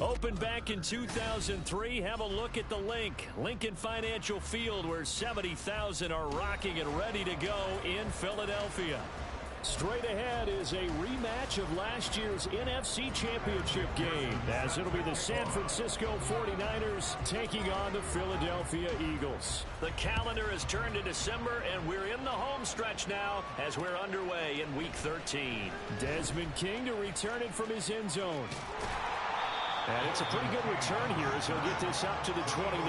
Opened back in 2003, have a look at the Lincoln Financial Field, where 70,000 are rocking and ready to go in Philadelphia. Straight ahead is a rematch of last year's NFC Championship game, as it'll be the San Francisco 49ers taking on the Philadelphia Eagles. The calendar has turned to December, and we're in the home stretch now as we're underway in Week 13. Desmond King to return it from his end zone. And it's a pretty good return here as he'll get this up to the 29.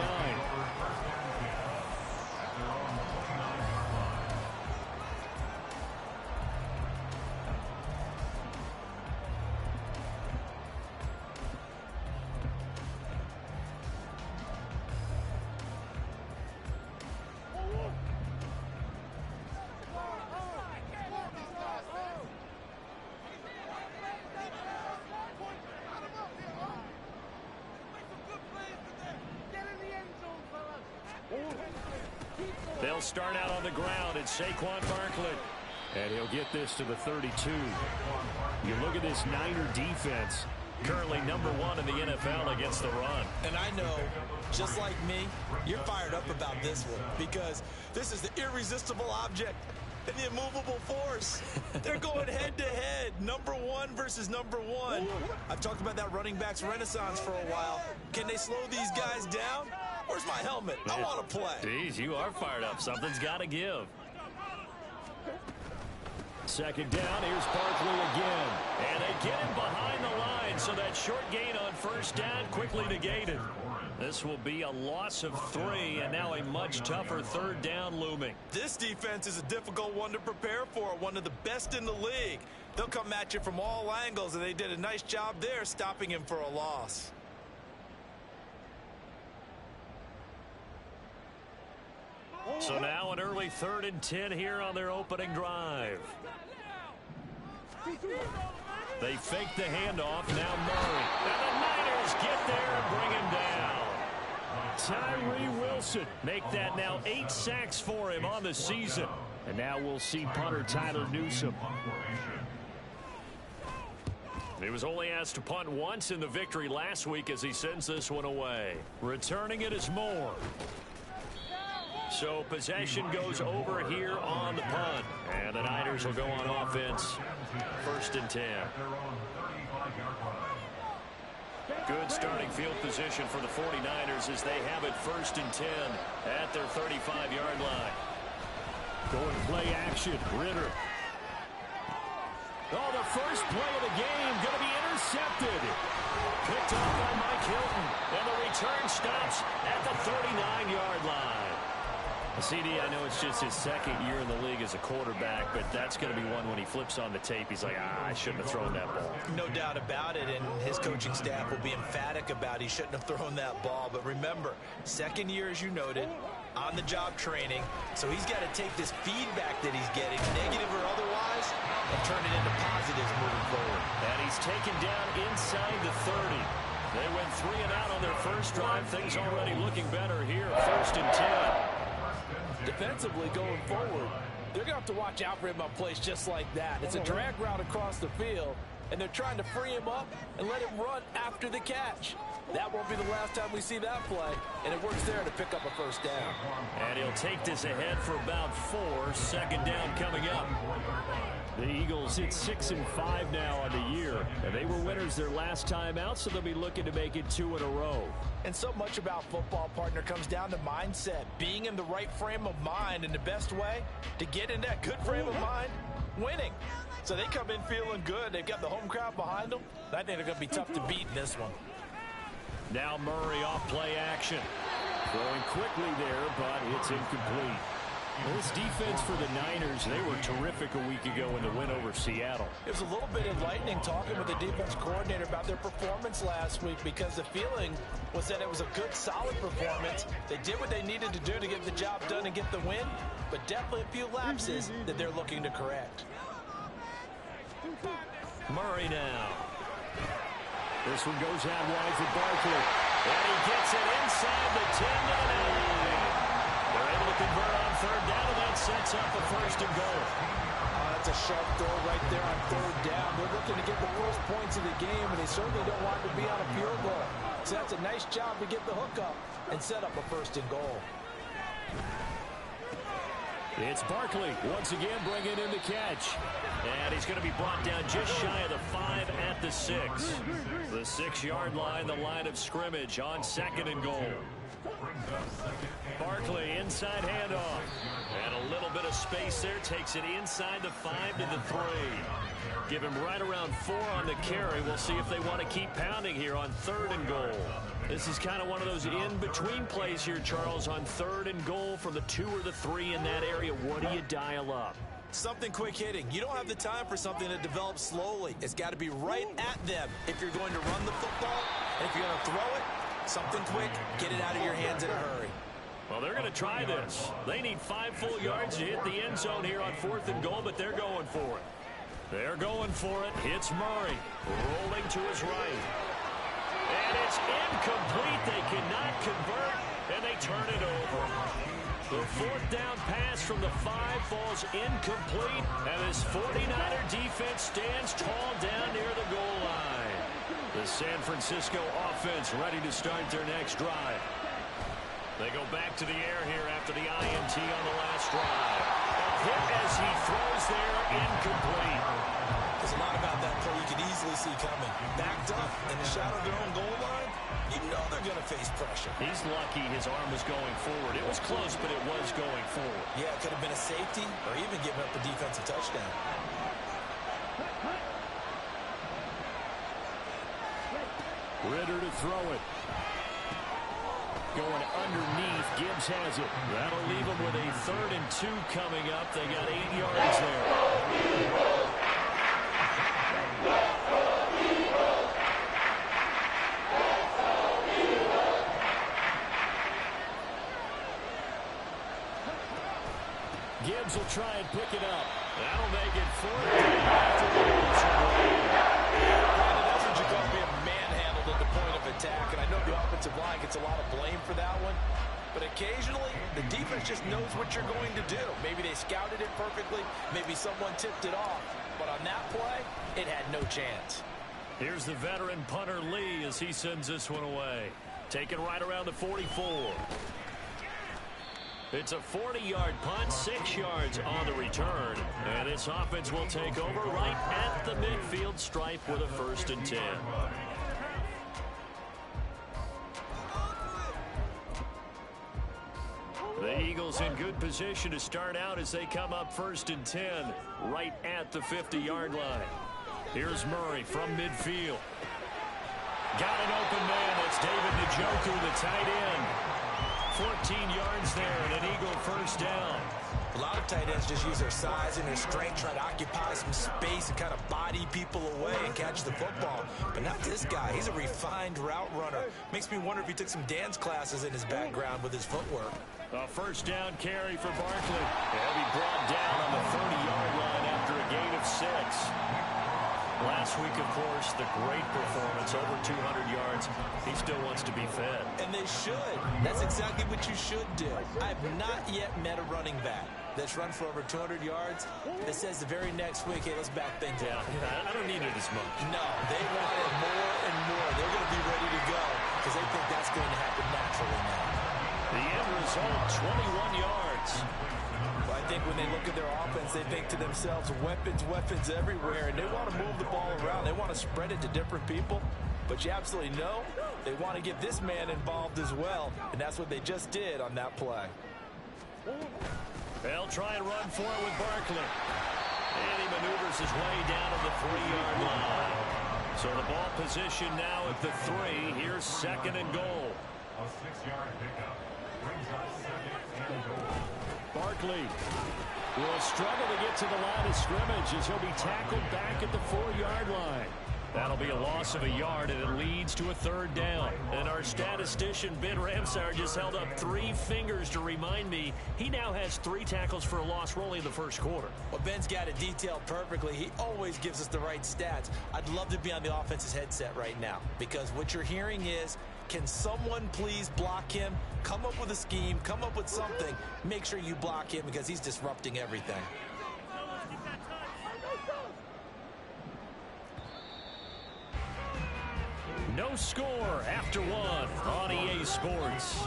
They'll start out on the ground. It's Saquon Barkley. And he'll get this to the 32. You look at this Niner defense. Currently #1 in the NFL against the run. And I know, just like me, you're fired up about this one because this is the irresistible object and the immovable force. They're going head-to-head, #1 versus #1. I've talked about that running backs renaissance for a while. Can they slow these guys down? Where's my helmet? I want to play. Jeez, you are fired up. Something's got to give. Second down, here's Barkley again. And they get him behind the line, so that short gain on first down quickly negated. This will be a loss of 3, and now a much tougher third down looming. This defense is a difficult one to prepare for, one of the best in the league. They'll come at you from all angles, and they did a nice job there stopping him for a loss. So now an early 3rd and 10 here on their opening drive. They fake the handoff. Now Murray. And the Niners get there and bring him down. Tyree Wilson make that now 8 sacks for him on the season. And now we'll see punter Tyler Newsome. He was only asked to punt once in the victory last week as he sends this one away. Returning it is Moore. So possession goes over here on the punt. And the Niners will go on offense. 1st and 10. Good starting field position for the 49ers as they have it 1st and 10 at their 35-yard line. Going play action. Ritter. Oh, the first play of the game going to be intercepted. Picked off by Mike Hilton. And the return stops at the 39-yard line. CD, I know it's just his 2nd year in the league as a quarterback, but that's going to be one when he flips on the tape. He's like, I shouldn't have thrown that ball. No doubt about it, and his coaching staff will be emphatic about he shouldn't have thrown that ball. But remember, 2nd year, as you noted, on-the-job training, so he's got to take this feedback that he's getting, negative or otherwise, and turn it into positives moving forward. And he's taken down inside the 30. They went 3 and out on their first drive. Things already looking better here. 1st and 10. Defensively going forward, they're going to have to watch out for him on plays just like that. It's a drag route across the field, and they're trying to free him up and let him run after the catch. That won't be the last time we see that play, and it works there to pick up a first down. And he'll take this ahead for about 4. 2nd down coming up. The Eagles hit 6 and 5 now on the year, and they were winners their last time out, so they'll be looking to make it 2 in a row. And so much about football, partner, comes down to mindset, being in the right frame of mind, and the best way to get in that good frame of mind, winning. So they come in feeling good. They've got the home crowd behind them. I think they're going to be tough to beat in this one. Now Murray off play action. Throwing quickly there, but it's incomplete. This defense for the Niners, they were terrific a week ago in the win over Seattle. It was a little bit enlightening talking with the defense coordinator about their performance last week because the feeling was that it was a good, solid performance. They did what they needed to do to get the job done and get the win, but definitely a few lapses that they're looking to correct. Murray now. This one goes out wide for Barkley. And he gets it inside the 10 to the 9. They're able to convert on 3rd down, and that sets up the 1st and goal. That's a sharp throw right there on third down. They're looking to get the first points of the game, and they certainly don't want to be on a field goal. So that's a nice job to get the hook up and set up a first and goal. It's Barkley once again bringing in the catch. And he's going to be brought down just shy of the 5 at the 6. The 6-yard line, the line of scrimmage on second and goal. Barkley inside handoff. And a little bit of space there. Takes it inside the 5 to the 3. Give him right around 4 on the carry. We'll see if they want to keep pounding here on third and goal. This is kind of one of those in-between plays here, Charles, on third and goal from the 2 or the 3 in that area. What do you dial up? Something quick hitting. You don't have the time for something that develops slowly. It's got to be right at them if you're going to run the football. And if you're going to throw it, something quick, get it out of your hands in a hurry. Well, they're going to try this. They need 5 full yards to hit the end zone here on fourth and goal, but they're going for it. They're going for it. Hits Murray. Rolling to his right. And it's incomplete. They cannot convert, and they turn it over. The fourth down pass from the 5 falls incomplete, and this 49er defense stands tall down near the goal line. The San Francisco offense ready to start their next drive. They go back to the air here after the INT on the last drive. A hit as he throws there, incomplete. There's a lot about that play you can easily see coming. Backed up in the shadow of their own goal line, you know they're going to face pressure. He's lucky his arm was going forward. It was close, but it was going forward. Yeah, it could have been a safety or even giving up a defensive touchdown. Ritter to throw it. Going underneath. Gibbs has it. That'll leave them with a 3rd and 2 coming up. They got 8 yards there. Gibbs will try and pick it up. That'll make it 4th down after the That's what you call being manhandled at the point of attack, and I know the offensive line gets a lot of blame for that one, but occasionally the defense just knows what you're going to do. Maybe they scouted it perfectly, maybe someone tipped it off, but on that play, it had no chance. Here's the veteran punter Lee as he sends this one away. Taken right around the 44. It's a 40-yard punt, 6 yards on the return. And this offense will take over right at the midfield stripe with a 1st and 10. The Eagles in good position to start out as they come up 1st and 10 right at the 50-yard line. Here's Murray from midfield. Got an open man. It's David Njoku, the tight end. 14 yards there and an Eagle 1st down. A lot of tight ends just use their size and their strength, try to occupy some space and kind of body people away and catch the football. But not this guy. He's a refined route runner. Makes me wonder if he took some dance classes in his background with his footwork. A 1st down carry for Barkley. He'll be brought down on the 30-yard line after a gain of 6. Last week, of course, the great performance, over 200 yards. He still wants to be fed. And they should. That's exactly what you should do. I've not yet met a running back that's run for over 200 yards that says the very next week, hey, let's back things up. I don't need it as much. No, they want it more and more. They're going to be ready to go because they think that's going to happen naturally now. The end result, 21 yards. Well, I think when they look at their offense, they think to themselves, weapons, weapons everywhere, and they want to move the ball around. They want to spread it to different people, but you absolutely know they want to get this man involved as well, and that's what they just did on that play. They'll try and run for it with Barkley. And he maneuvers his way down to the 3-yard line. So the ball position now at the 3. Here's 2nd and goal. A 6-yard pickup brings us 2nd and goal. Barkley will struggle to get to the line of scrimmage as he'll be tackled back at the 4-yard line. That'll be a loss of a yard, and it leads to a 3rd down. And our statistician, Ben Ramsauer, just held up 3 fingers to remind me he now has 3 tackles for a loss only in the 1st quarter. Well, Ben's got it detailed perfectly. He always gives us the right stats. I'd love to be on the offense's headset right now because what you're hearing is, can someone please block him? Come up with a scheme. Come up with something. Make sure you block him because he's disrupting everything. No score after one on EA Sports.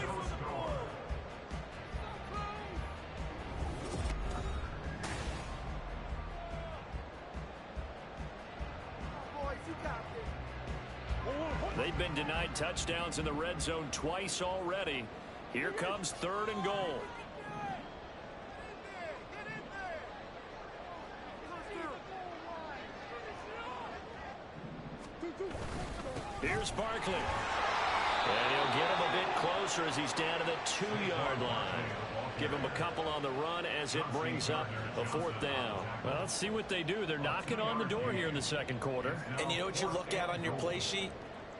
They've been denied touchdowns in the red zone twice already. Here comes 3rd and goal. Here's Barkley. And he'll get him a bit closer as he's down to the 2-yard line. Give him a couple on the run as it brings up a 4th down. Well, let's see what they do. They're knocking on the door here in the second quarter. And you know what you look at on your play sheet?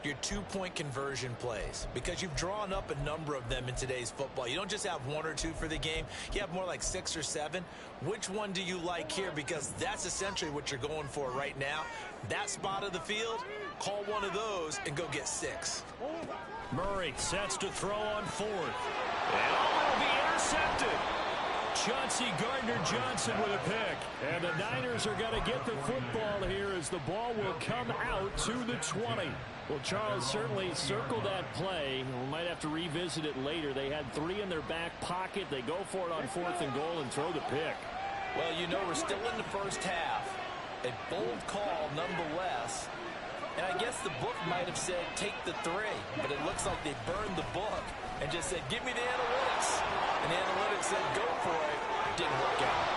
Your 2-point conversion plays, because you've drawn up a number of them in today's football. You don't just have 1 or 2 for the game. You have more like 6 or 7. Which one do you like here? Because that's essentially what you're going for right now. That spot of the field, call one of those and go get 6. Murray sets to throw on 4th. And it'll be intercepted. Chauncey Gardner-Johnson with a pick. And the Niners are going to get the football here as the ball will come out to the 20. Well, Charles certainly circled that play. We might have to revisit it later. They had 3 in their back pocket. They go for it on 4th and goal and throw the pick. Well, you know, we're still in the first half. A bold call nonetheless. And I guess the book might have said take the 3, but it looks like they burned the book and just said give me the analytics. And the analytics said go for it. Didn't work out.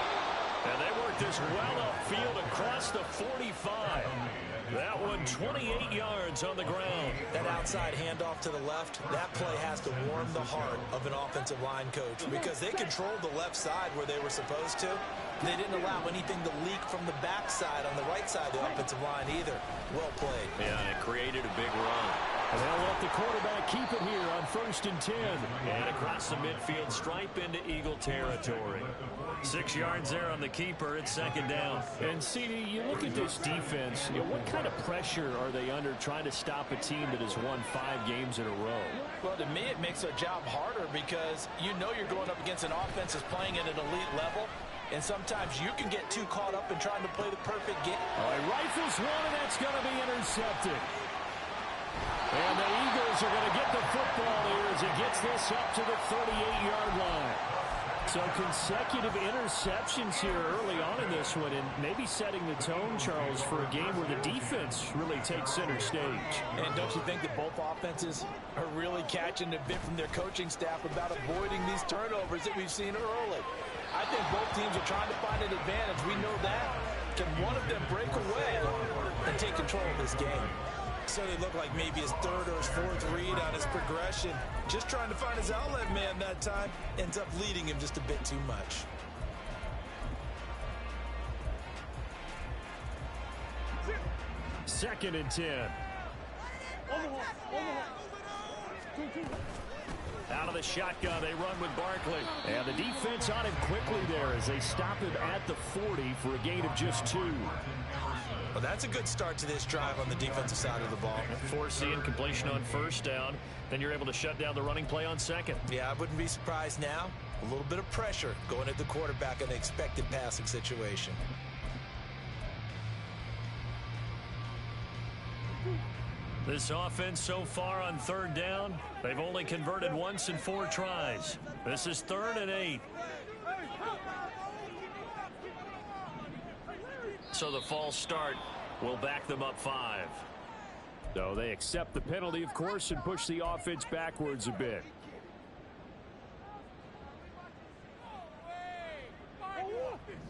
And they worked this well upfield across the 45. That one 28 yards on the ground. That outside handoff to the left, that play has to warm the heart of an offensive line coach because they controlled the left side where they were supposed to. They didn't allow anything to leak from the backside on the right side of the offensive line either. Well played. Yeah, and it created a big run. And they'll let the quarterback keep it here on 1st and 10. And across the midfield stripe into Eagle territory. 6 yards there on the keeper. It's 2nd down. And, CD, you look at this defense, you know, what kind of pressure are they under trying to stop a team that has won 5 games in a row? Well, to me, it makes their job harder because you know you're going up against an offense that's playing at an elite level. And sometimes you can get too caught up in trying to play the perfect game. All right, rifles one, and that's going to be intercepted. And the Eagles are going to get the football here as it gets this up to the 38-yard line. So consecutive interceptions here early on in this one, and maybe setting the tone, Charles, for a game where the defense really takes center stage. And don't you think that both offenses are really catching a bit from their coaching staff about avoiding these turnovers that we've seen early? I think both teams are trying to find an advantage. We know that. Can one of them break away and take control of this game? Certainly looked like maybe his 3rd or his 4th read on his progression. Just trying to find his outlet man that time. Ends up leading him just a bit too much. Second and 10. Out of the shotgun, they run with Barkley. And the defense on him quickly there as they stop him at the 40 for a gain of just 2. Well, that's a good start to this drive on the defensive side of the ball. Forcing completion on 1st down. Then you're able to shut down the running play on 2nd. Yeah, I wouldn't be surprised now. A little bit of pressure going at the quarterback in the expected passing situation. This offense so far on 3rd down, they've only converted once in 4 tries. This is 3rd and 8. So the false start will back them up 5. So they accept the penalty, of course, and push the offense backwards a bit.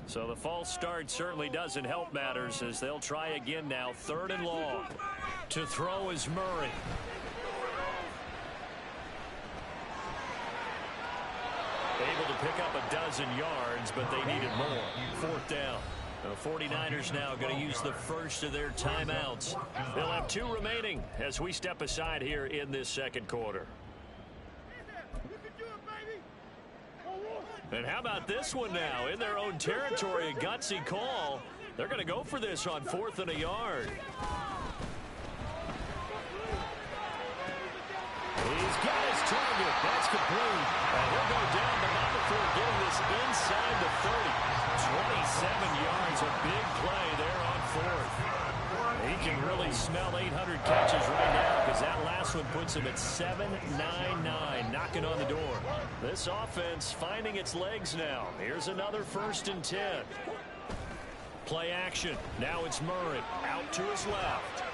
So the false start certainly doesn't help matters as they'll try again now. 3rd and long. To throw is Murray. Able to pick up a dozen yards, but they needed more. 4th down. The 49ers now going to use the first of their timeouts. They'll have 2 remaining as we step aside here in this second quarter. And how about this one now? In their own territory, a gutsy call. They're going to go for this on 4th and a yard. He's got his target. That's complete. And he'll go down, but not before getting this inside the 30. 27 yards, a big play there on 4th. He can really smell 800 catches right now because as that last one puts him at 7-9-9, knocking on the door. This offense finding its legs now. Here's another 1st and 10. Play action. Now it's Murray out to his left.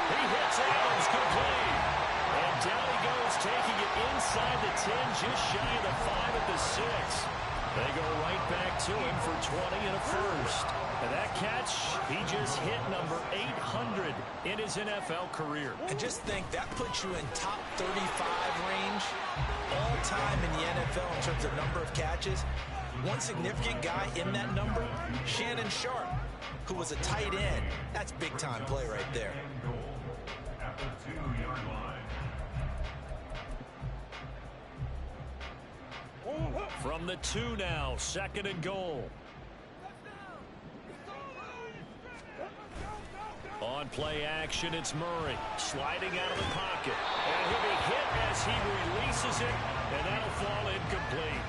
He hits Adams complete. And down he goes, taking it inside the 10, just shy of the 5 at the 6. They go right back to him for 20 and a first. And that catch, he just hit number 800 in his NFL career. And just think, that puts you in top 35 range all time in the NFL in terms of number of catches. One significant guy in that number, Shannon Sharp, who was a tight end. That's big-time play right there. At the 2-yard line. From the 2 now, 2nd and goal. On play action, it's Murray sliding out of the pocket. And he'll be hit as he releases it, and that'll fall incomplete.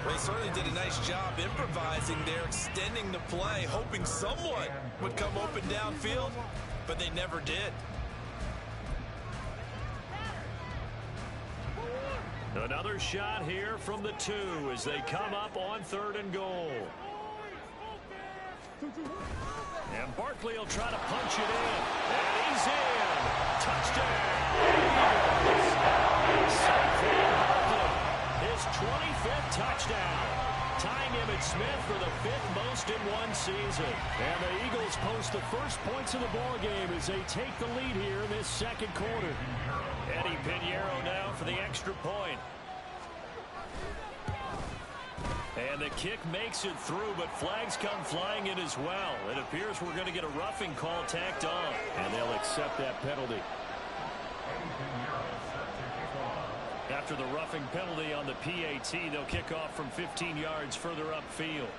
They certainly did a nice job improvising there, extending the play, hoping someone would come open downfield, but they never did. Another shot here from the 2 as they come up on 3rd and goal. And Barkley will try to punch it in. And he's in. Touchdown. Saquon Barkley, his 25th touchdown. Tying Emmitt Smith for the 5th most in one season. And the Eagles post the first points of the ball game as they take the lead here in this 2nd quarter. Eddie Pinheiro now for the extra point. And the kick makes it through, but flags come flying in as well. It appears we're going to get a roughing call tacked on, and they'll accept that penalty. After the roughing penalty on the PAT, they'll kick off from 15 yards further upfield.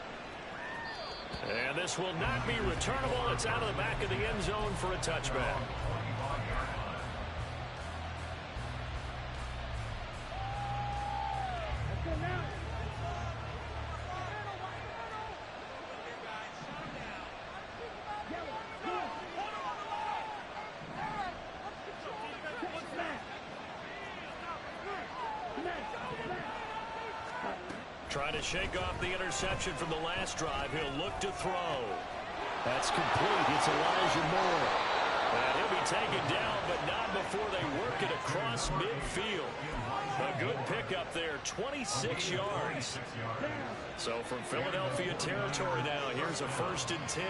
And this will not be returnable. It's out of the back of the end zone for a touchback. Trying to shake off the interception from the last drive. He'll look to throw. That's complete. It's Elijah Moore. And he'll be taken down, but not before they work it across midfield. A good pickup there, 26 yards. So from Philadelphia territory now, here's a 1st and 10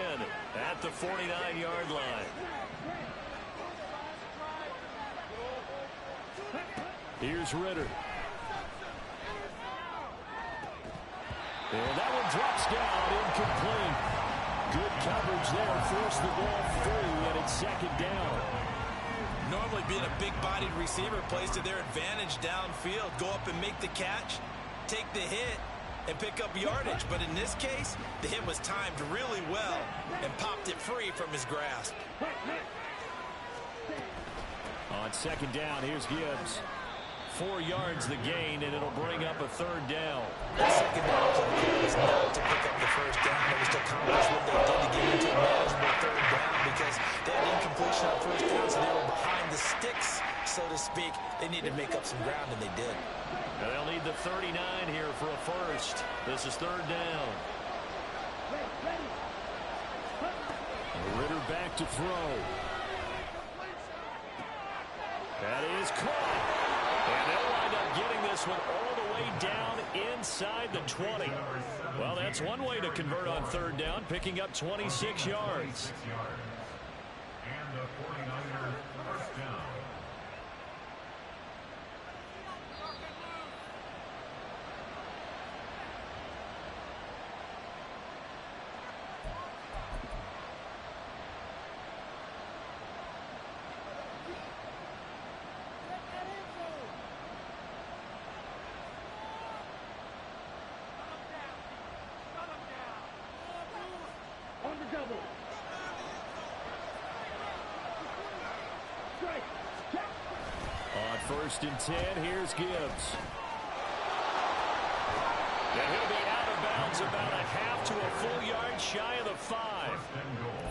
at the 49-yard line. Here's Ritter. And that one drops down, incomplete. Good coverage there, forced the ball free, and it's 2nd down. Normally being a big-bodied receiver plays to their advantage downfield. Go up and make the catch, take the hit, and pick up yardage. But in this case, the hit was timed really well and popped it free from his grasp. On 2nd down, here's Gibbs. 4 yards the gain, and it'll bring up a 3rd down. The 2nd down play was not to pick up the 1st down. It was to accomplish what they did to get into a manageable 3rd down because they had incompletion on 1st down, so they were behind the sticks, so to speak. They needed to make up some ground, and they did. And they'll need the 39 here for a 1st. This is 3rd down. Ritter back to throw. That is caught. And they'll wind up getting this one all the way down inside the 20. Well, that's one way to convert on 3rd down, picking up 26 yards. And the 49ers first down. On 1st and 10, here's Gibbs. And he'll be out of downs, about a half to a full yard shy of the 5.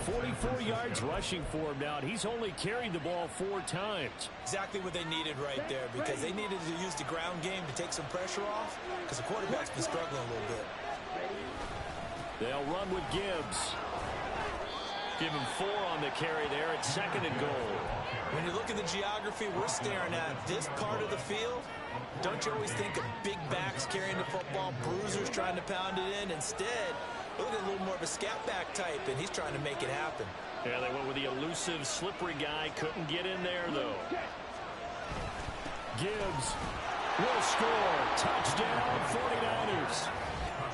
44 yards rushing for him now, and he's only carried the ball 4 times. Exactly what they needed right there, because they needed to use the ground game to take some pressure off, because the quarterback's been struggling a little bit. They'll run with Gibbs. Give him 4 on the carry there at 2nd and goal. When you look at the geography we're staring at, this part of the field, don't you always think of big backs carrying the football, bruisers trying to pound it in? Instead, look at a little more of a scat back type, and he's trying to make it happen. Yeah, they went with the elusive, slippery guy. Couldn't get in there, though. Gibbs will score. Touchdown, 49ers.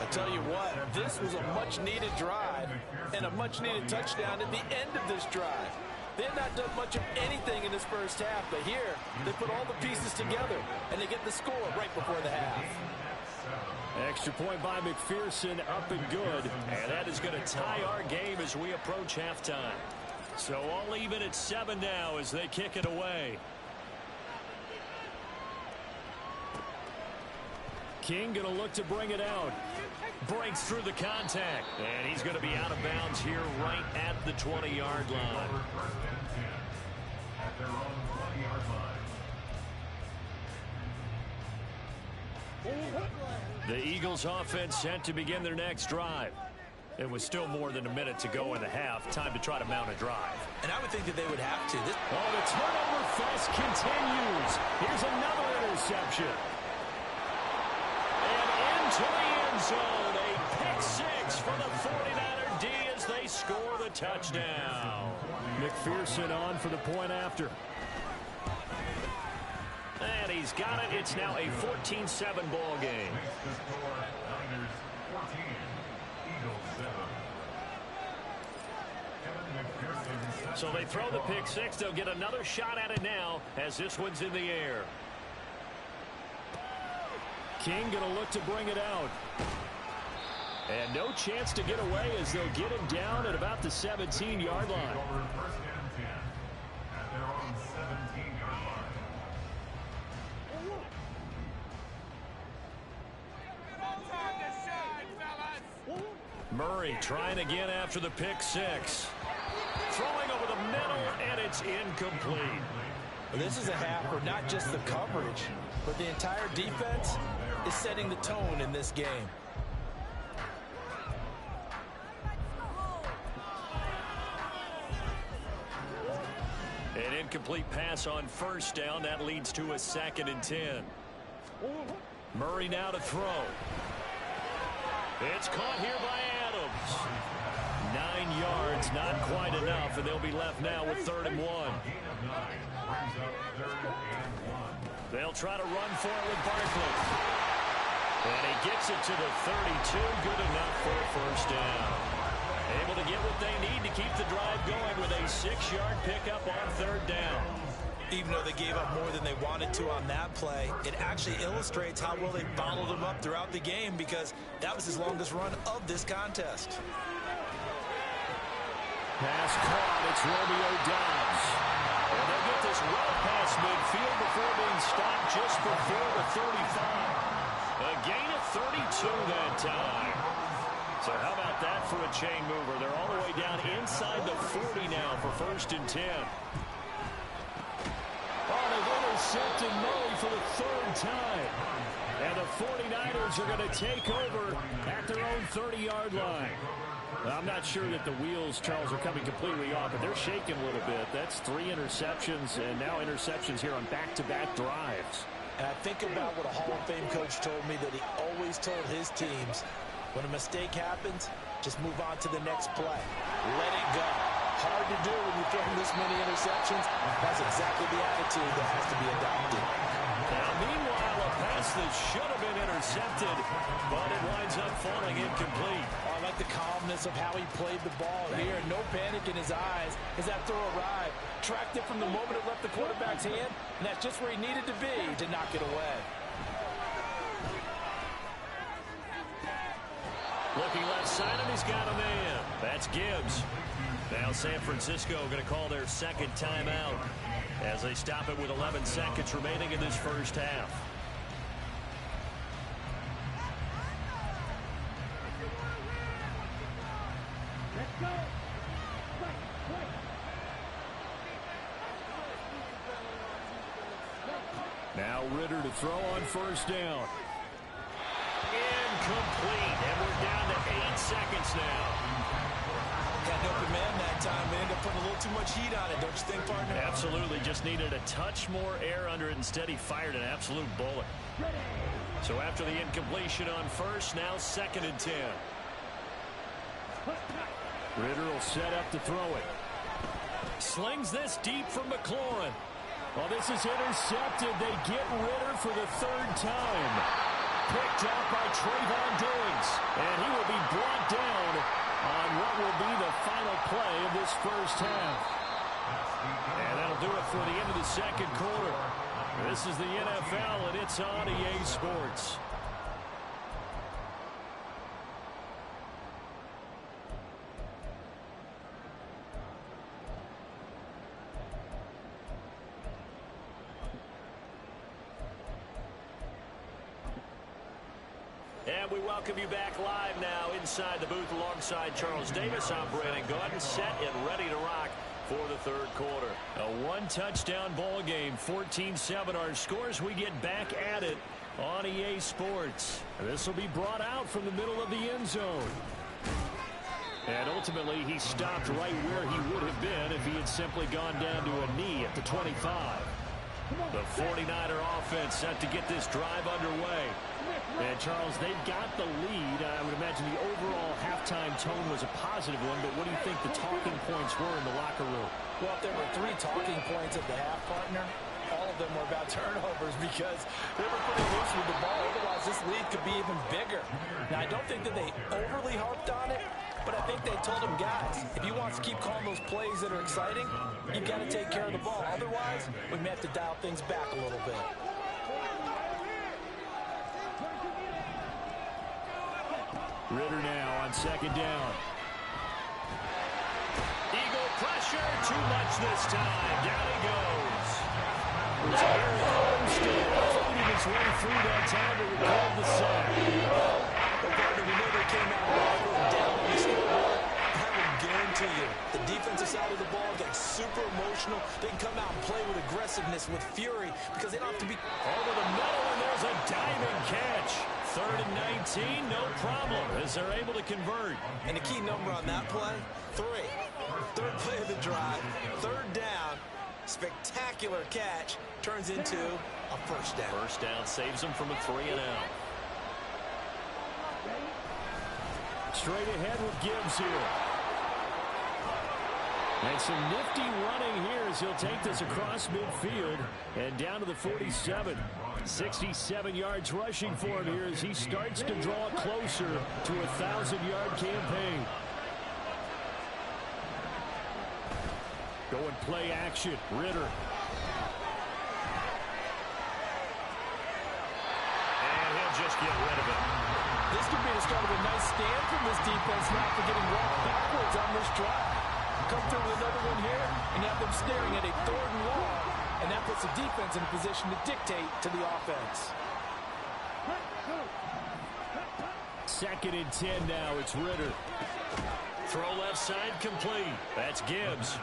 I tell you what, this was a much-needed drive and a much-needed touchdown at the end of this drive. They had not done much of anything in this first half, but here they put all the pieces together, and they get the score right before the half. Extra point by McPherson, up and good. And that is going to tie our game as we approach halftime. So all even at 7 now as they kick it away. King going to look to bring it out. Breaks through the contact. And he's going to be out of bounds here right at the 20-yard line. At their own 20-yard line. The Eagles offense set to begin their next drive. It was still more than a minute to go in the half. Time to try to mount a drive. And I would think that they would have to. Oh, the turnover fest continues. Here's another interception. And into the end zone. A pick 6 for the 49er D as they score the touchdown. McPherson on for the point after. And he's got it. It's now a 14-7 ball game. So they throw the pick 6. They'll get another shot at it now as this one's in the air. King going to look to bring it out. And no chance to get away as they'll get him down at about the 17-yard line. First and 10 at their own 17-yard line. Murray trying again after the pick 6. Throwing over the middle, and it's incomplete. Well, this is a half where not just the coverage, but the entire defense is setting the tone in this game. An incomplete pass on first down. That leads to a 2nd and 10. Murray now to throw. It's caught here by Adams. 9 yards, not quite enough, and they'll be left now with 3rd and 1. They'll try to run for it with Barkley. And he gets it to the 32. Good enough for a first down. Able to get what they need to keep the drive going with a 6-yard pickup on 3rd down. Even though they gave up more than they wanted to on that play, it actually illustrates how well they bottled him up throughout the game, because that was his longest run of this contest. Pass caught. It's Romeo Doubs. And they'll get this well past midfield before being stopped just before the 35. A gain of 32 that time. So how about that for a chain mover? They're all the way down inside the 40 now for 1st and 10. Oh, they've intercepted Murray for the 3rd time. And the 49ers are going to take over at their own 30-yard line. I'm not sure that the wheels, Charles, are coming completely off, but they're shaking a little bit. That's 3 interceptions, and now interceptions here on back-to-back drives. And I think about what a Hall of Fame coach told me, that he always told his teams, when a mistake happens, just move on to the next play. Let it go. Hard to do when you're throwing this many interceptions. That's exactly the attitude that has to be adopted. Now, meanwhile, a pass that should have been intercepted, but it winds up falling incomplete. I like the calmness of how he played the ball here. No panic in his eyes as that throw arrived. Tracked it from the moment it left the quarterback's hand, and that's just where he needed to be to knock it away. Looking left side, and he's got a man. That's Gibbs. Now San Francisco going to call their 2nd timeout as they stop it with 11 seconds remaining in this first half. Now Ritter to throw on first down. Incomplete, and we're down to 8 seconds now. Had an open man that time. They ended up putting a little too much heat on it, don't you think, partner? Absolutely. Just needed a touch more air under it. Instead, he fired an absolute bullet. So after the incompletion on first, now 2nd and 10. Ritter will set up to throw it. Slings this deep from McLaurin. Well, this is intercepted. They get Ritter for the 3rd time. Picked up by Trayvon Diggs. And he will be brought down on what will be the final play of this first half. And that'll do it for the end of the 2nd quarter. This is the NFL, and it's on EA Sports. And we welcome you back live now inside the booth alongside Charles Davis. I'm Brandon Gaudin, set and ready to rock for the 3rd quarter. A 1-touchdown ball game, 14-7 our scores. We get back at it on EA Sports. This will be brought out from the middle of the end zone. And ultimately, he stopped right where he would have been if he had simply gone down to a knee at the 25. The 49er offense set to get this drive underway. And, Charles, they've got the lead. I would imagine the overall halftime tone was a positive one, but what do you think the talking points were in the locker room? Well, if there were 3 talking points at the half, partner, all of them were about turnovers because they were pretty loose with the ball. Otherwise, this lead could be even bigger. Now, I don't think that they overly harped on it, but I think they told him, guys, if he wants to keep calling those plays that are exciting, you've got to take care of the ball. Otherwise, we may have to dial things back a little bit. Ritter now on 2nd down. Eagle pressure, too much this time. Down he goes. It was Eric Armstead fighting his way through that time to record the sack. Well, partner, we know they came out and down on the scoreboard. I will guarantee you, the defensive side of the ball gets super emotional. They can come out and play with aggressiveness, with fury, because they don't have to be over the middle, and there's a diving catch. 3rd and 19, no problem, as they're able to convert. And the key number on that play, 3. 3rd play of the drive, 3rd down, spectacular catch, turns into a 1st down. 1st down saves them from a 3-and-out. Straight ahead with Gibbs here. And some nifty running here as he'll take this across midfield and down to the 47. 67 yards rushing for him here as he starts to draw closer to a 1,000-yard campaign. Going play action, Ritter. And he'll just get rid of it. This could be the start of a nice stand from this defense now for getting walked backwards on this drive. Come through with another one here, and you have them staring at a 3rd and long, and that puts the defense in a position to dictate to the offense. 2nd and 10 now. It's Ritter. Throw left side complete. That's Gibbs.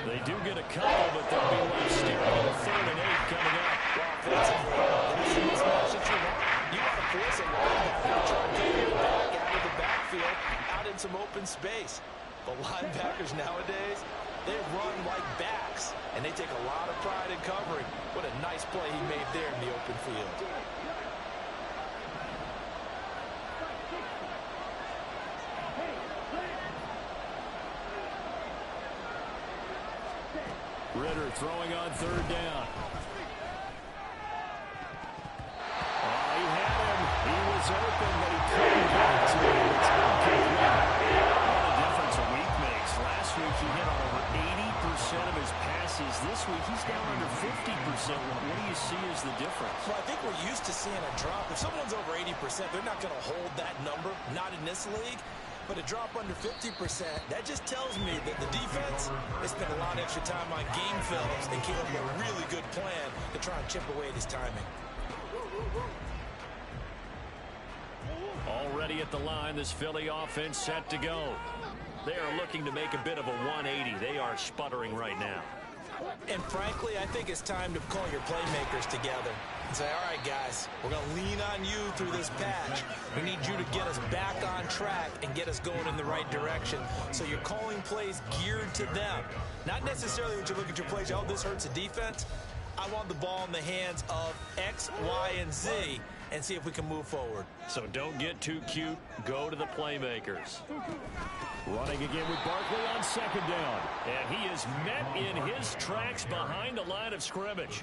They do get a couple, but they'll be left staring at a 3rd and 8 coming up. Well, offensively, that's the mismatch that you want. You want to force a linebacker to try and get your back out of the backfield, out in some open space. The linebackers nowadays, they run like backs, and they take a lot of pride in covering. What a nice play he made there in the open field. Ritter throwing on 3rd down. Oh, he had him. He was open, but he couldn't get to it. It's incomplete. What a difference a week makes. Last week he hit on over 80% of his passes. This week he's down under 50%. What do you see as the difference? Well, I think we're used to seeing a drop. If someone's over 80%, they're not going to hold that number, not in this league. But a drop under 50%, that just tells me that the defense has spent a lot of extra time on game films and came up with a really good plan to try and chip away at his timing. Already at the line, this Philly offense set to go. They are looking to make a bit of a 180. They are sputtering right now. And frankly, I think it's time to call your playmakers together and say, all right, guys, we're going to lean on you through this patch. We need you to get us back on track and get us going in the right direction. So you're calling plays geared to them. Not necessarily that you look at your plays, oh, this hurts the defense. I want the ball in the hands of X, Y, and Z and see if we can move forward. So don't get too cute. Go to the playmakers. Running again with Barkley on second down. And he is met in his tracks behind the line of scrimmage.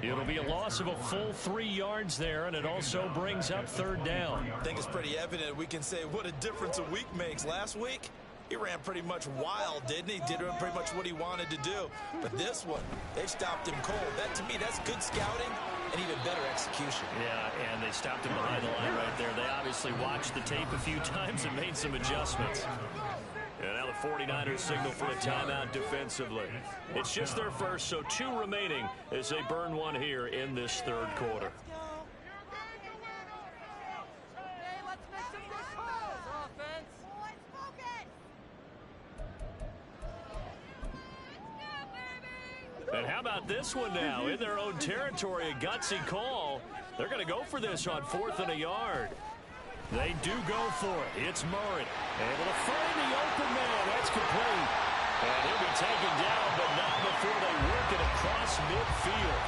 It'll be a loss of a full 3 yards there, and it also brings up third down. I think it's pretty evident. We can say what a difference a week makes. Last week, he ran pretty much wild, didn't he? Did pretty much what he wanted to do. But this one, they stopped him cold. That, to me, that's good scouting and even better execution. Yeah, and they stopped him behind the line right there. They obviously watched the tape a few times and made some adjustments. And now the 49ers signal for a timeout defensively. It's just their first, so 2 remaining as they burn one here in this third quarter. And how about this one now? In their own territory, a gutsy call. They're going to go for this on 4th and a yard. They do go for it. It's Murray. Able to find the open man. That's complete. And he'll be taken down, but not before they work it across midfield.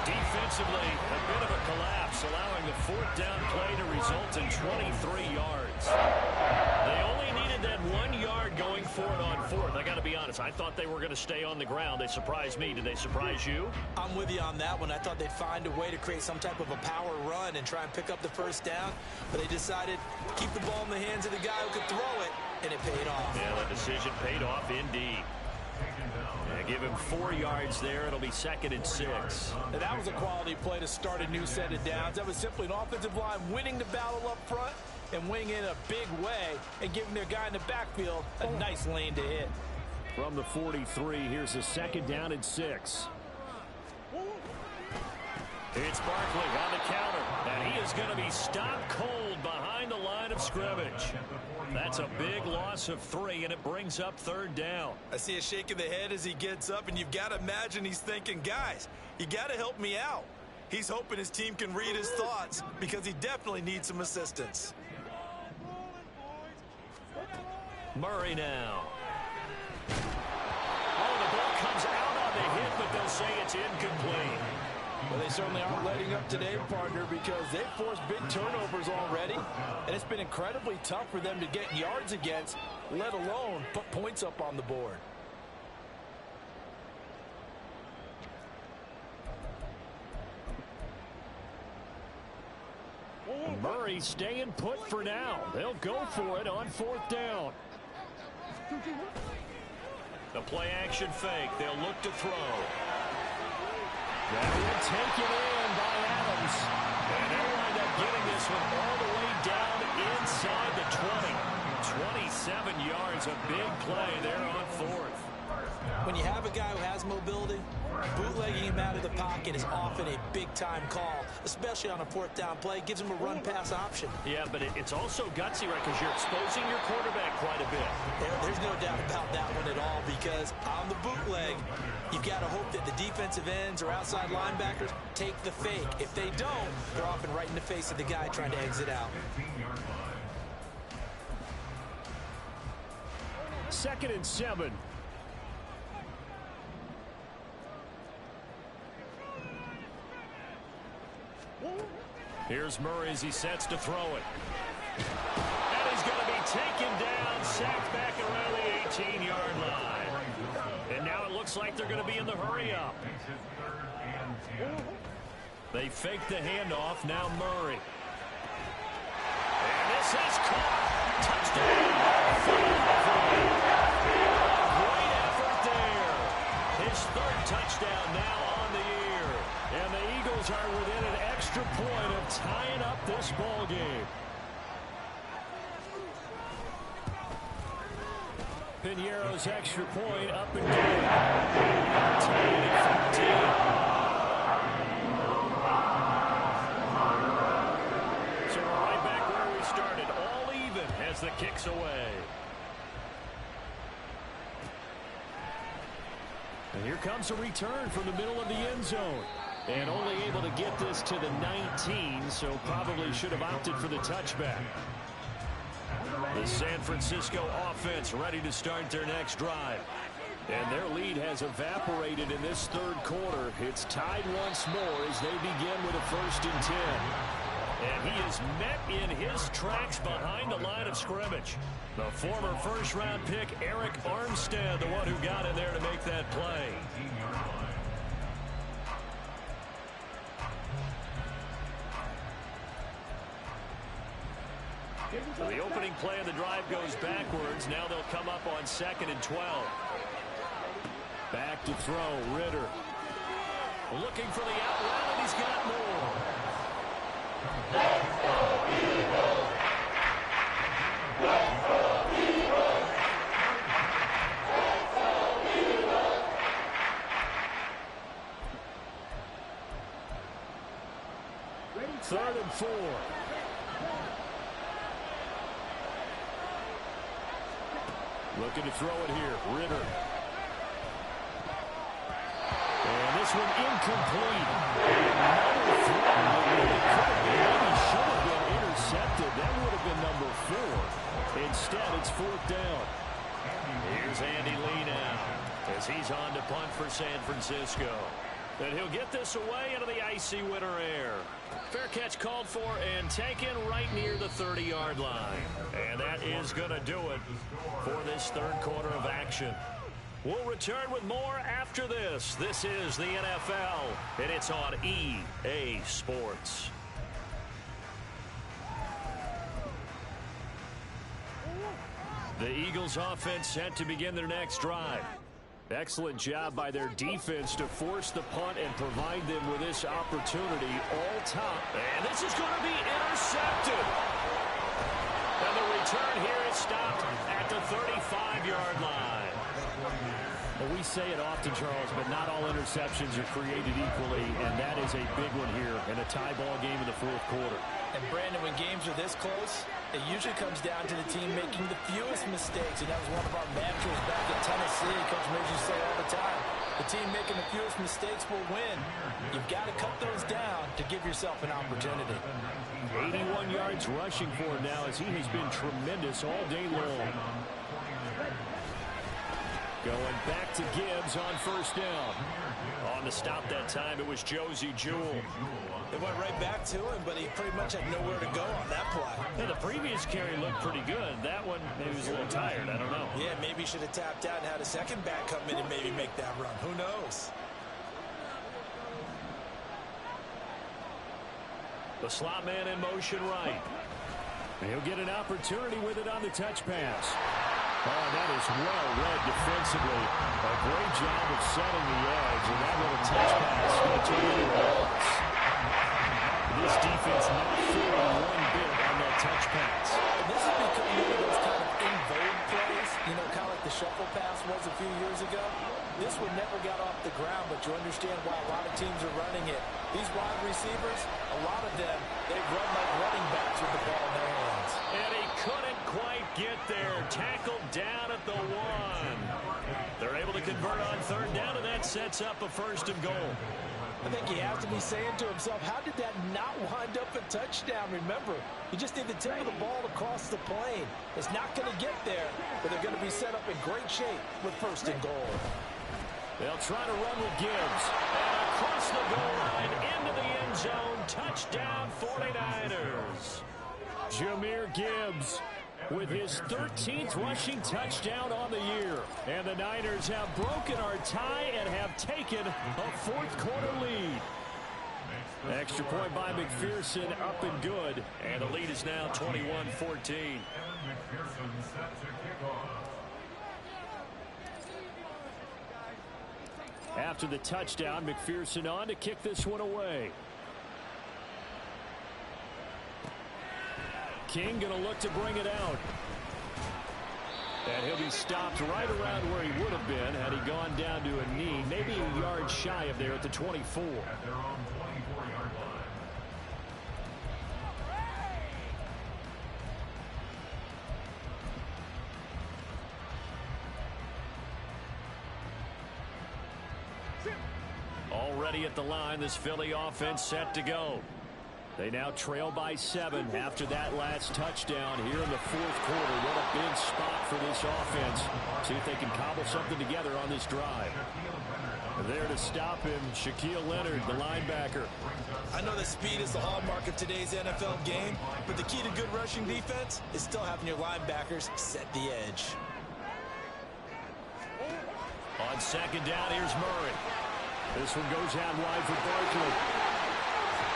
Defensively, a bit of a collapse, allowing the 4th down play to result in 23 yards. They only needed that 1 yard going for it on 4th. I got to be honest, I thought they were going to stay on the ground. They surprised me. Did they surprise you? I'm with you on that one. I thought they'd find a way to create some type of a power run and try and pick up the first down, but they decided to keep the ball in the hands of the guy who could throw it, and it paid off. Yeah, that decision paid off indeed. Give him 4 yards there. It'll be 2nd and 6. And that was a quality play to start a new set of downs. That was simply an offensive line winning the battle up front and winning in a big way and giving their guy in the backfield a nice lane to hit. From the 43, here's a 2nd down and 6. It's Barkley on the counter, and he is going to be stopped cold behind the line of scrimmage. That's a big loss of 3, and it brings up 3rd down. I see a shake of the head as he gets up, and you've got to imagine he's thinking, guys, you got to help me out. He's hoping his team can read his thoughts because he definitely needs some assistance. Murray now. Oh, the ball comes out on the hit, but they'll say it's incomplete. Well, they certainly aren't letting up today, partner, because they've forced big turnovers already, and it's been incredibly tough for them to get yards against, let alone put points up on the board. Murray staying put for now. They'll go for it on 4th down. The play action fake. They'll look to throw. That one taken in by Adams. And they wind up getting this one all the way down inside the 20. 27 yards, a big play there on 4th. When you have a guy who has mobility, bootlegging him out of the pocket is often a big-time call, especially on a 4th down play. Gives him a run-pass option. Yeah, but it's also gutsy, right, because you're exposing your quarterback quite a bit. There's no doubt about that one at all, because on the bootleg, you've got to hope that the defensive ends or outside linebackers take the fake. If they don't, they're often right in the face of the guy trying to exit out. 2nd and 7. Here's Murray as he sets to throw it. And he's going to be taken down, sacked back around the 18-yard line. And now it looks like they're going to be in the hurry-up. They fake the handoff, now Murray. And this is caught. Touchdown. Great effort there. His 3rd touchdown now on the year. And the Eagles are within an extra point of tying up this ball game. Piñeiro's extra point up and good. Tied at 15. So we're right back where we started, all even as the kick's away. comes a return from the middle of the end zone. And only able to get this to the 19, so probably should have opted for the touchback. The San Francisco offense ready to start their next drive. And their lead has evaporated in this third quarter. It's tied once more as they begin with a 1st and 10. And he is met in his tracks behind the line of scrimmage. The former first-round pick, Eric Armstead, the one who got in there to make that play. So the opening play of the drive goes backwards. Now they'll come up on 2nd and 12. Back to throw, Ritter. Looking for the out route, and he's got more. Let's go, Eagles! Let's go, Eagles! Let's go, Eagles! 3rd and 4. Looking to throw it here, Ritter. And this one incomplete. Another throw. Maybe should have been intercepted. That would have been number 4. Instead, it's 4th down. Here's Andy Lee now as he's on to punt for San Francisco. And he'll get this away into the icy winter air. Fair catch called for and taken right near the 30-yard line. And that is going to do it for this third quarter of action. We'll return with more after this. This is the NFL, and it's on EA Sports. The Eagles offense set to begin their next drive. Excellent job by their defense to force the punt and provide them with this opportunity all top. And this is going to be intercepted. And the return here is stopped at the 35-yard line. Well, we say it often, Charles, but not all interceptions are created equally, and that is a big one here in a tie ball game in the 4th quarter. And, Brandon, when games are this close, it usually comes down to the team making the fewest mistakes, and that was one of our mantras back in Tennessee. Coach Mills used to say all the time, the team making the fewest mistakes will win. You've got to cut those down to give yourself an opportunity. 81 yards rushing for him now as he has been tremendous all day long. Going back to Gibbs on 1st down. On the stop that time, it was Josie Jewell. It went right back to him, but he pretty much had nowhere to go on that play. Yeah, the previous carry looked pretty good. That one, maybe was a little tired. I don't know. Yeah, maybe he should have tapped out and had a second back come in and maybe make that run. Who knows? The slot man in motion right. He'll get an opportunity with it on the touch pass. Oh, that is well read defensively. A great job of setting the edge, and that little touch pass going to turn into a loss. This defense not failing one bit on that touch pass. This has become one of those kind of in-vogue plays, you know, kind of like the shuffle pass was a few years ago. This one never got off the ground, but you understand why a lot of teams are running it. These wide receivers, a lot of them, they run like running backs with the ball in their hands. And he couldn't quite get there. Tackled down at the 1. They're able to convert on 3rd down, and that sets up a 1st and goal. I think he has to be saying to himself, how did that not wind up a touchdown? Remember, you just need the tip of the ball across the plane. It's not going to get there, but they're going to be set up in great shape with 1st and goal. They'll try to run with Gibbs. And across the goal line, into the end zone. Touchdown, 49ers. Jahmyr Gibbs with his 13th rushing touchdown on the year. And the Niners have broken our tie and have taken a 4th quarter lead. Extra point by McPherson, up and good. And the lead is now 21-14. After the touchdown, McPherson on to kick this one away. King going to look to bring it out. And he'll be stopped right around where he would have been had he gone down to a knee, maybe a yard shy of there at the 24. Already at the line, this Philly offense set to go. They now trail by 7 after that last touchdown here in the fourth quarter. What a big spot for this offense. See if they can cobble something together on this drive. There to stop him, Shaquille Leonard, the linebacker. I know that speed is the hallmark of today's NFL game, but the key to good rushing defense is still having your linebackers set the edge. On second down, here's Murray. This one goes out wide for Barkley.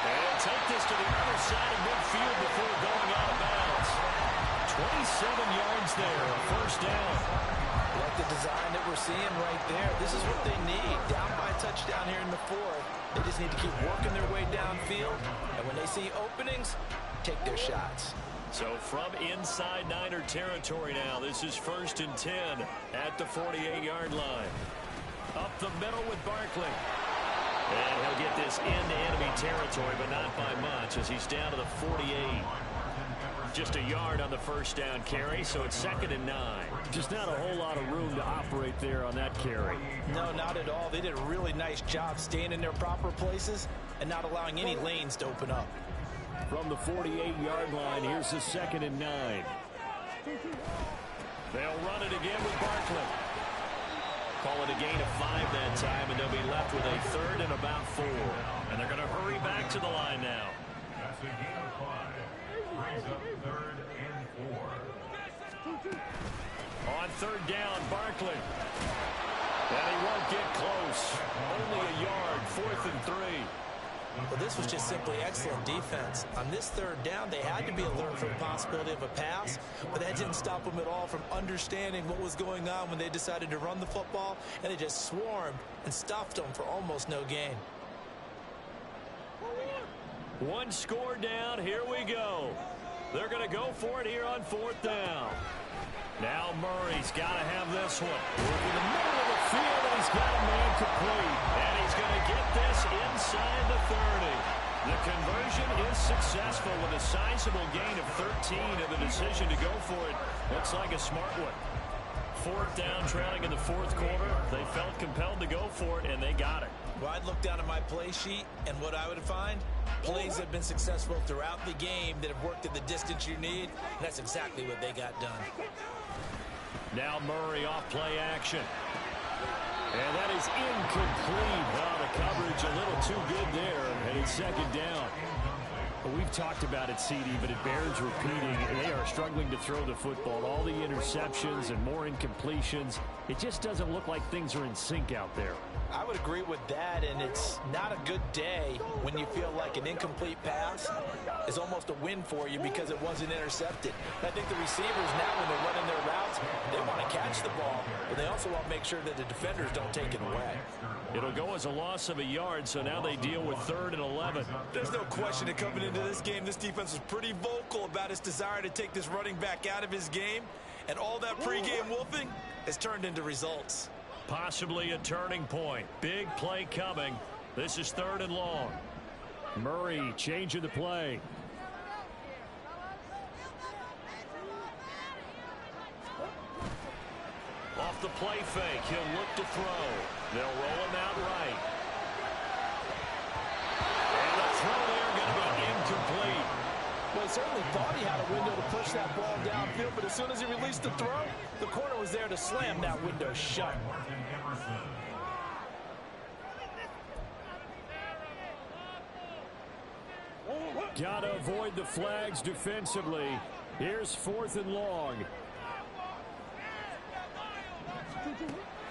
And take this to the other side of midfield before going out of bounds. 27 yards there, first down. Like the design that we're seeing right there. This is what they need. Down by a touchdown here in the fourth. They just need to keep working their way downfield. And when they see openings, take their shots. So from inside Niner territory now, this is 1st and 10 at the 48-yard line. Up the middle with Barkley. And he'll get this into enemy territory, but not by much as he's down to the 48. Just a yard on the first down carry, so it's 2nd and 9. Just not a whole lot of room to operate there on that carry. No, not at all. They did a really nice job staying in their proper places and not allowing any lanes to open up. From the 48-yard line, here's the 2nd and 9. They'll run it again with Barkley. Call it a gain of 5 that time, and they'll be left with a 3rd and about 4. And they're going to hurry back to the line now. That's a gain of 5. Brings up 3rd and 4. On 3rd down, Barkley. And he won't get close. Only a yard, 4th and 3. Well, this was just simply excellent defense. On this 3rd down, they had to be alert for the possibility of a pass, but that didn't stop them at all from understanding what was going on when they decided to run the football, and they just swarmed and stuffed them for almost no gain. One score down, here we go. They're going to go for it here on 4th down. Now Murray's got to have this one. In the middle of the field, and he's got a man complete. And he's going to get this inside the 30. The conversion is successful with a sizable gain of 13, and the decision to go for it looks like a smart one. 4th down, trailing in the fourth quarter. They felt compelled to go for it, and they got it. Well, I'd look down at my play sheet, and what I would find, plays have been successful throughout the game that have worked at the distance you need, and that's exactly what they got done. Now Murray off play action. And that is incomplete. Oh, the coverage a little too good there, and it's 2nd down. Well, we've talked about it, CD, but it bears repeating. They are struggling to throw the football. All the interceptions and more incompletions. It just doesn't look like things are in sync out there. I would agree with that, and it's not a good day when you feel like an incomplete pass is almost a win for you because it wasn't intercepted. I think the receivers now, when they're running their routes, they want to catch the ball, but they also want to make sure that the defenders don't take it away. It'll go as a loss of a yard, so now they deal with 3rd and 11. There's no question that coming into this game, this defense was pretty vocal about its desire to take this running back out of his game, and all that pregame wolfing has turned into results. Possibly a turning point. Big play coming. This is 3rd and long. Murray changing the play. Off the play fake, he'll look to throw. They'll roll him out right. And the throw there going to be incomplete. Well, he certainly thought he had a window to push that ball downfield, but as soon as he released the throw, the corner was there to slam that window shut. Got to avoid the flags defensively. Here's 4th and long.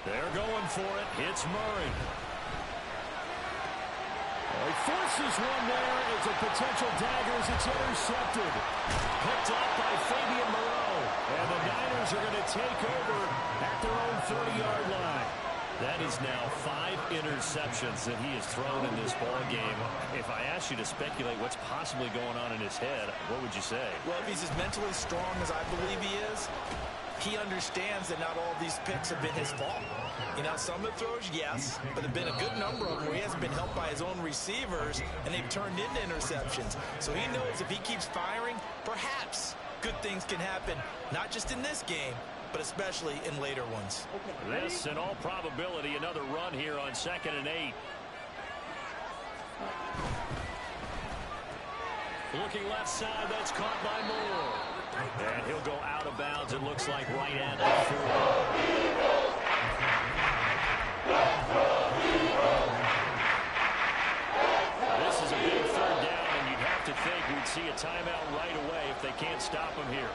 They're going for it. It's Murray. He forces one there. It's a potential dagger as it's intercepted. Picked up by Fabian Moreau. And the Niners are going to take over at their own 30-yard line. That is now 5 interceptions that he has thrown in this ball game. If I asked you to speculate what's possibly going on in his head, what would you say? Well, if he's as mentally strong as I believe he is, he understands that not all these picks have been his fault. You know, some of the throws, yes, but there have been a good number of them where he hasn't been helped by his own receivers, and they've turned into interceptions. So he knows if he keeps firing, perhaps good things can happen, not just in this game, but especially in later ones. This, in all probability, another run here on 2nd and 8. Looking left side, that's caught by Moore. And he'll go out of bounds, it looks like, right at the 4. This is a big third down, and you'd have to think we'd see a timeout right away if they can't stop him here.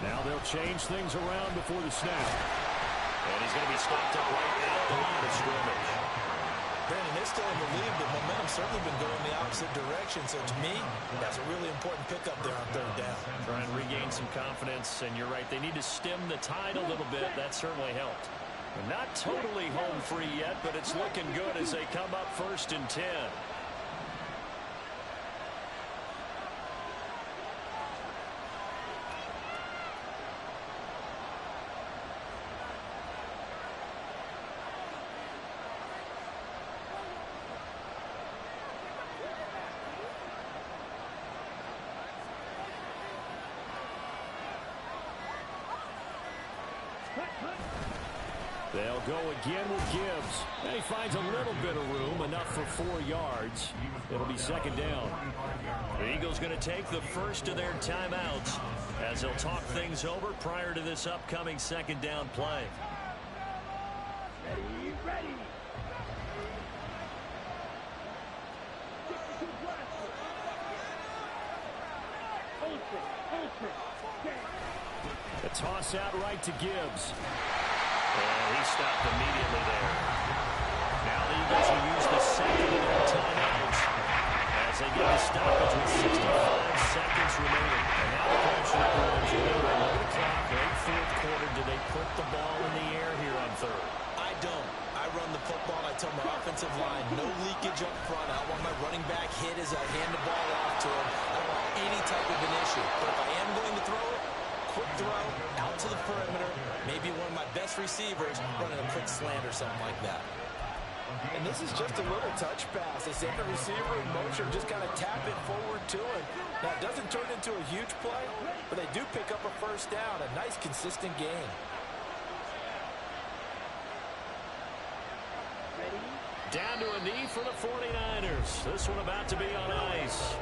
Now they'll change things around before the snap. And he's going to be stopped up right at the line of scrimmage. Brandon, they're still in the lead, but momentum's certainly been going the opposite direction. So to me, that's a really important pickup there on third down. Trying to regain some confidence, and you're right, they need to stem the tide a little bit. That certainly helped. And not totally home free yet, but it's looking good as they come up 1st and 10. They'll go again with Gibbs. And he finds a little bit of room, enough for 4 yards. It'll be 2nd down. The Eagles going to take the first of their timeouts as they'll talk things over prior to this upcoming 2nd down play. Ready. A toss out right to Gibbs. And he stopped immediately there. Now the Eagles will use the second of their timeouts as they get a stoppage with 65 seconds remaining. And now the question is, remember, look at the clock, late 4th quarter, do they put the ball in the air here on 3rd? I don't. I run the football. I tell my offensive line, no leakage up front. I want my running back hit as I hand the ball off to him. I don't want any type of an issue. But if I am going to throw it, quick throw, out to the perimeter, maybe one of my best receivers running a quick slant or something like that. And this is just a little touch pass. They send the receiver in motion, just kind of tap it forward to him. Now, it doesn't turn into a huge play, but they do pick up a 1st down, a nice, consistent gain. Down to a knee for the 49ers. This one about to be on ice.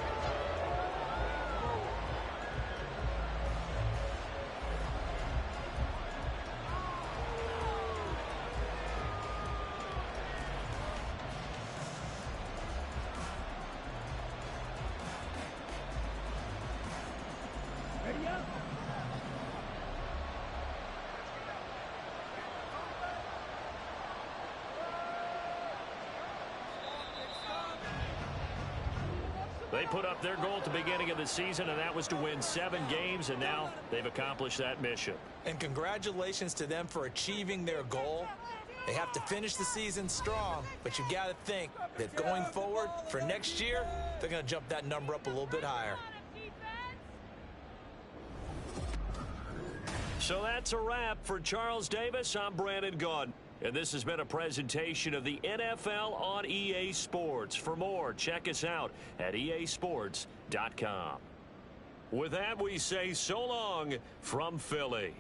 They put up their goal at the beginning of the season, and that was to win 7 games, and now they've accomplished that mission. And congratulations to them for achieving their goal. They have to finish the season strong, but you've got to think that going forward for next year, they're going to jump that number up a little bit higher. So that's a wrap for Charles Davis. I'm Brandon Gaudin. And this has been a presentation of the NFL on EA Sports. For more, check us out at easports.com. With that, we say so long from Philly.